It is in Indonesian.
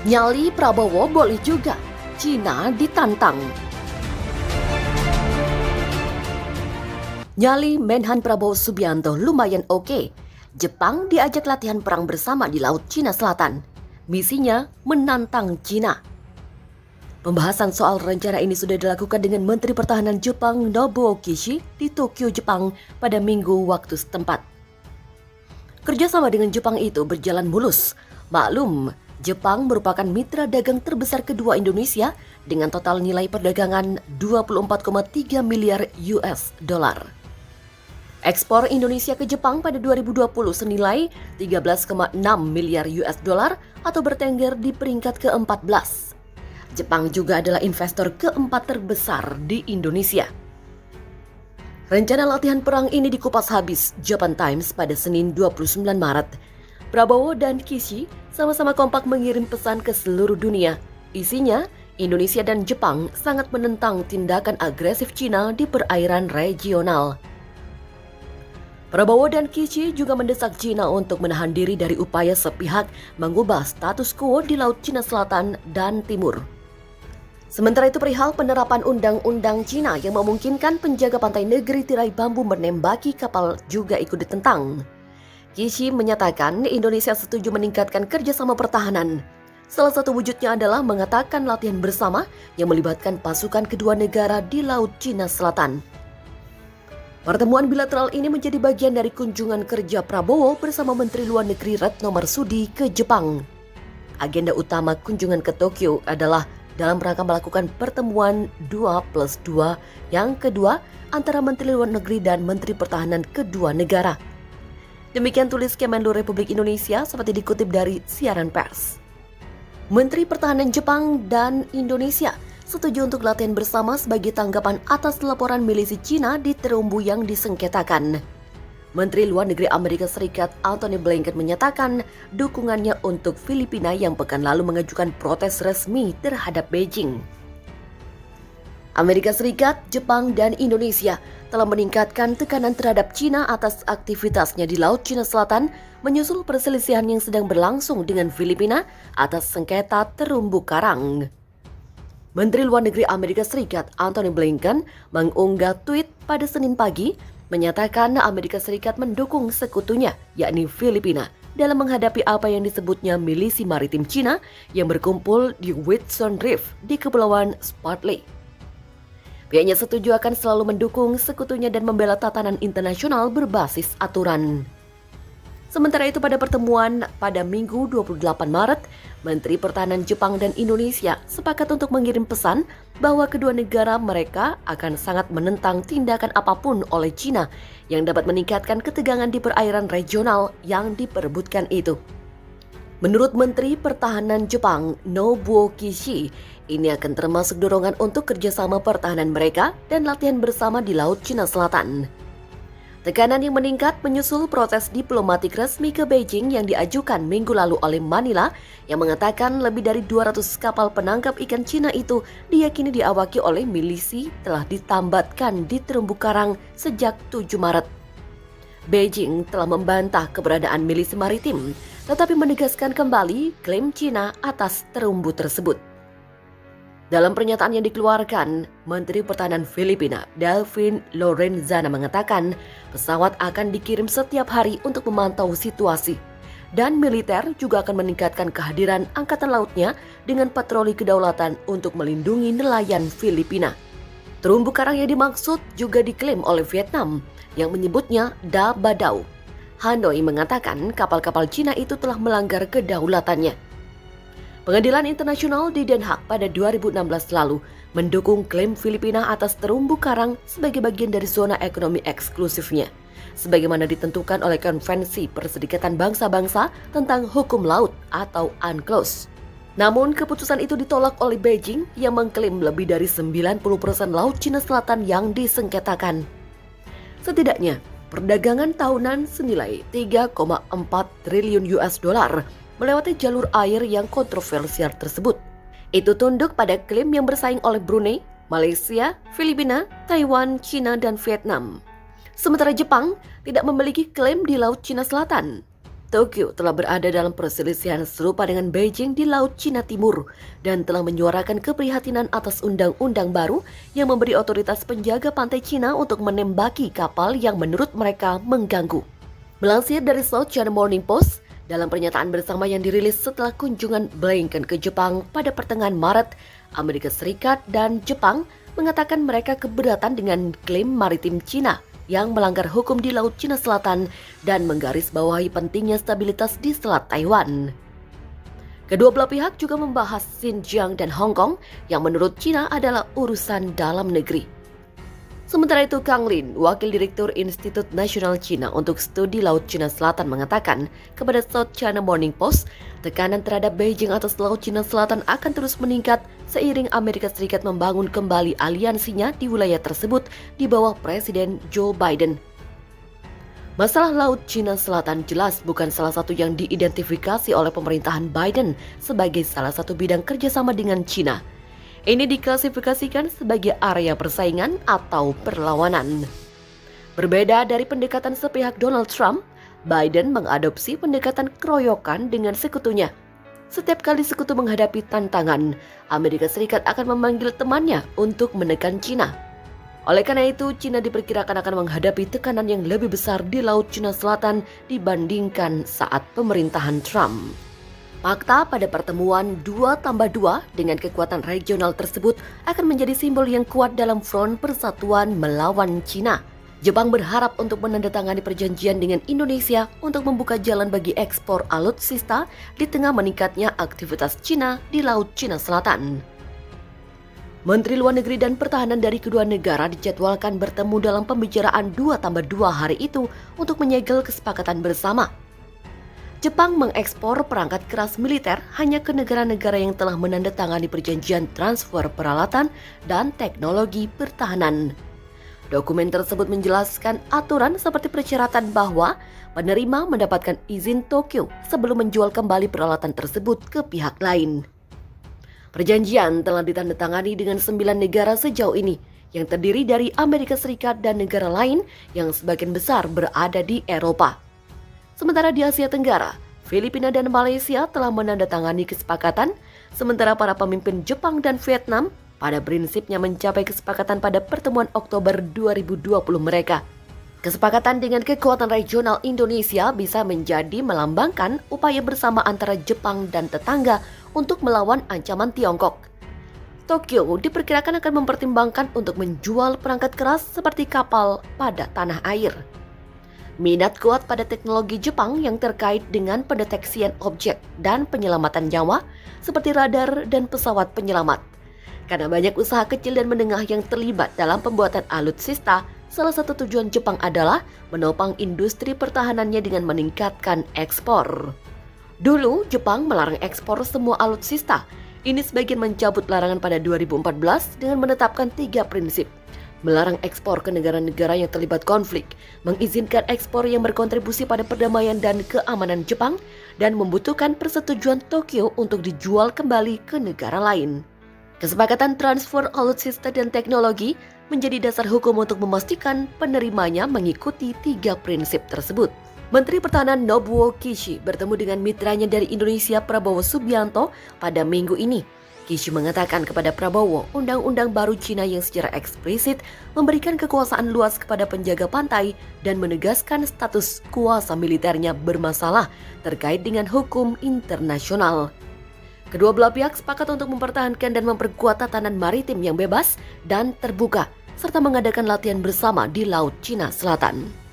Nyali Prabowo boleh juga, Cina ditantang. Nyali Menhan Prabowo Subianto lumayan oke. Jepang diajak latihan perang bersama di Laut Cina Selatan. Misinya menantang Cina. Pembahasan soal rencana ini sudah dilakukan dengan Menteri Pertahanan Jepang Nobuo Kishi di Tokyo, Jepang pada Minggu waktu setempat. Kerjasama dengan Jepang itu berjalan mulus. Maklum, Jepang merupakan mitra dagang terbesar kedua Indonesia dengan total nilai perdagangan 24,3 miliar US dollar. Ekspor Indonesia ke Jepang pada 2020 senilai 13,6 miliar US dollar atau bertengger di peringkat ke-14. Jepang juga adalah investor keempat terbesar di Indonesia. Rencana latihan perang ini dikupas habis Japan Times pada Senin 29 Maret. Prabowo dan Kishi sama-sama kompak mengirim pesan ke seluruh dunia. Isinya, Indonesia dan Jepang sangat menentang tindakan agresif Cina di perairan regional. Prabowo dan Kishi juga mendesak Cina untuk menahan diri dari upaya sepihak mengubah status quo di Laut Cina Selatan dan Timur. Sementara itu perihal penerapan undang-undang Cina yang memungkinkan penjaga pantai negeri tirai bambu menembaki kapal juga ikut ditentang. Kishi menyatakan Indonesia setuju meningkatkan kerjasama pertahanan. Salah satu wujudnya adalah mengatakan latihan bersama yang melibatkan pasukan kedua negara di Laut Cina Selatan. Pertemuan bilateral ini menjadi bagian dari kunjungan kerja Prabowo bersama Menteri Luar Negeri Retno Marsudi ke Jepang. Agenda utama kunjungan ke Tokyo adalah dalam rangka melakukan pertemuan 2+2 yang kedua antara Menteri Luar Negeri dan Menteri Pertahanan kedua negara. Demikian tulis Kemenlu Republik Indonesia seperti dikutip dari siaran pers. Menteri Pertahanan Jepang dan Indonesia setuju untuk latihan bersama sebagai tanggapan atas laporan milisi Cina di terumbu yang disengketakan. Menteri Luar Negeri Amerika Serikat Antony Blinken menyatakan dukungannya untuk Filipina yang pekan lalu mengajukan protes resmi terhadap Beijing. Amerika Serikat, Jepang, dan Indonesia telah meningkatkan tekanan terhadap Cina atas aktivitasnya di Laut Cina Selatan menyusul perselisihan yang sedang berlangsung dengan Filipina atas sengketa terumbu karang. Menteri Luar Negeri Amerika Serikat Antony Blinken mengunggah tweet pada Senin pagi menyatakan Amerika Serikat mendukung sekutunya, yakni Filipina, dalam menghadapi apa yang disebutnya milisi maritim Cina yang berkumpul di Whitsun Reef di Kepulauan Spratly. Pihaknya setuju akan selalu mendukung sekutunya dan membela tatanan internasional berbasis aturan. Sementara itu pada pertemuan pada Minggu 28 Maret, Menteri Pertahanan Jepang dan Indonesia sepakat untuk mengirim pesan bahwa kedua negara mereka akan sangat menentang tindakan apapun oleh Cina yang dapat meningkatkan ketegangan di perairan regional yang diperebutkan itu. Menurut Menteri Pertahanan Jepang Nobuo Kishi, ini akan termasuk dorongan untuk kerjasama pertahanan mereka dan latihan bersama di Laut Cina Selatan. Tekanan yang meningkat menyusul proses diplomatik resmi ke Beijing yang diajukan minggu lalu oleh Manila yang mengatakan lebih dari 200 kapal penangkap ikan Cina itu diyakini diawaki oleh milisi telah ditambatkan di terumbu karang sejak 7 Maret. Beijing telah membantah keberadaan milisi maritim, tetapi menegaskan kembali klaim Cina atas terumbu tersebut. Dalam pernyataan yang dikeluarkan, Menteri Pertahanan Filipina, Delvin Lorenzana mengatakan pesawat akan dikirim setiap hari untuk memantau situasi. Dan militer juga akan meningkatkan kehadiran angkatan lautnya dengan patroli kedaulatan untuk melindungi nelayan Filipina. Terumbu karang yang dimaksud juga diklaim oleh Vietnam yang menyebutnya Da Badao. Hanoi mengatakan kapal-kapal Cina itu telah melanggar kedaulatannya. Pengadilan Internasional di Den Haag pada 2016 lalu mendukung klaim Filipina atas terumbu karang sebagai bagian dari zona ekonomi eksklusifnya, sebagaimana ditentukan oleh Konvensi Perserikatan Bangsa-Bangsa tentang Hukum Laut atau UNCLOS. Namun keputusan itu ditolak oleh Beijing yang mengklaim lebih dari 90% Laut Cina Selatan yang disengketakan. Setidaknya, perdagangan tahunan senilai 3,4 triliun US dollar melewati jalur air yang kontroversial tersebut. Itu tunduk pada klaim yang bersaing oleh Brunei, Malaysia, Filipina, Taiwan, China, dan Vietnam. Sementara Jepang tidak memiliki klaim di Laut Cina Selatan. Tokyo telah berada dalam perselisihan serupa dengan Beijing di Laut Cina Timur dan telah menyuarakan keprihatinan atas undang-undang baru yang memberi otoritas penjaga pantai Cina untuk menembaki kapal yang menurut mereka mengganggu. Melansir dari South China Morning Post, dalam pernyataan bersama yang dirilis setelah kunjungan Blinken ke Jepang pada pertengahan Maret, Amerika Serikat dan Jepang mengatakan mereka keberatan dengan klaim maritim Cina yang melanggar hukum di Laut Cina Selatan dan menggarisbawahi pentingnya stabilitas di Selat Taiwan. Kedua belah pihak juga membahas Xinjiang dan Hong Kong yang menurut Cina adalah urusan dalam negeri. Sementara itu, Kang Lin, Wakil Direktur Institut Nasional Cina untuk Studi Laut Cina Selatan mengatakan kepada South China Morning Post, tekanan terhadap Beijing atas Laut Cina Selatan akan terus meningkat seiring Amerika Serikat membangun kembali aliansinya di wilayah tersebut di bawah Presiden Joe Biden. Masalah Laut Cina Selatan jelas bukan salah satu yang diidentifikasi oleh pemerintahan Biden sebagai salah satu bidang kerjasama dengan Cina. Ini diklasifikasikan sebagai area persaingan atau perlawanan. Berbeda dari pendekatan sepihak Donald Trump, Biden mengadopsi pendekatan keroyokan dengan sekutunya. Setiap kali sekutu menghadapi tantangan, Amerika Serikat akan memanggil temannya untuk menekan Cina. Oleh karena itu, Cina diperkirakan akan menghadapi tekanan yang lebih besar di Laut Cina Selatan dibandingkan saat pemerintahan Trump. Fakta pada pertemuan 2+2 dengan kekuatan regional tersebut akan menjadi simbol yang kuat dalam front persatuan melawan Cina. Jepang berharap untuk menandatangani perjanjian dengan Indonesia untuk membuka jalan bagi ekspor alutsista di tengah meningkatnya aktivitas Cina di Laut Cina Selatan. Menteri Luar Negeri dan Pertahanan dari kedua negara dijadwalkan bertemu dalam pembicaraan 2+2 hari itu untuk menyegel kesepakatan bersama. Jepang mengekspor perangkat keras militer hanya ke negara-negara yang telah menandatangani perjanjian transfer peralatan dan teknologi pertahanan. Dokumen tersebut menjelaskan aturan seperti persyaratan bahwa penerima mendapatkan izin Tokyo sebelum menjual kembali peralatan tersebut ke pihak lain. Perjanjian telah ditandatangani dengan 9 negara sejauh ini, yang terdiri dari Amerika Serikat dan negara lain yang sebagian besar berada di Eropa. Sementara di Asia Tenggara, Filipina dan Malaysia telah menandatangani kesepakatan, sementara para pemimpin Jepang dan Vietnam pada prinsipnya mencapai kesepakatan pada pertemuan Oktober 2020 mereka. Kesepakatan dengan kekuatan regional Indonesia bisa menjadi melambangkan upaya bersama antara Jepang dan tetangga untuk melawan ancaman Tiongkok. Tokyo diperkirakan akan mempertimbangkan untuk menjual perangkat keras seperti kapal pada tanah air. Minat kuat pada teknologi Jepang yang terkait dengan pendeteksian objek dan penyelamatan nyawa seperti radar dan pesawat penyelamat. Karena banyak usaha kecil dan menengah yang terlibat dalam pembuatan alutsista, salah satu tujuan Jepang adalah menopang industri pertahanannya dengan meningkatkan ekspor. Dulu, Jepang melarang ekspor semua alutsista. Ini sebagian mencabut larangan pada 2014 dengan menetapkan 3 prinsip. Melarang ekspor ke negara-negara yang terlibat konflik, mengizinkan ekspor yang berkontribusi pada perdamaian dan keamanan Jepang, dan membutuhkan persetujuan Tokyo untuk dijual kembali ke negara lain. Kesepakatan transfer alutsista dan teknologi menjadi dasar hukum untuk memastikan penerimanya mengikuti 3 prinsip tersebut. Menteri Pertahanan Nobuo Kishi bertemu dengan mitranya dari Indonesia Prabowo Subianto pada minggu ini. Kishi mengatakan kepada Prabowo, undang-undang baru Cina yang secara eksplisit memberikan kekuasaan luas kepada penjaga pantai dan menegaskan status kuasa militernya bermasalah terkait dengan hukum internasional. Kedua belah pihak sepakat untuk mempertahankan dan memperkuat tatanan maritim yang bebas dan terbuka, serta mengadakan latihan bersama di Laut Cina Selatan.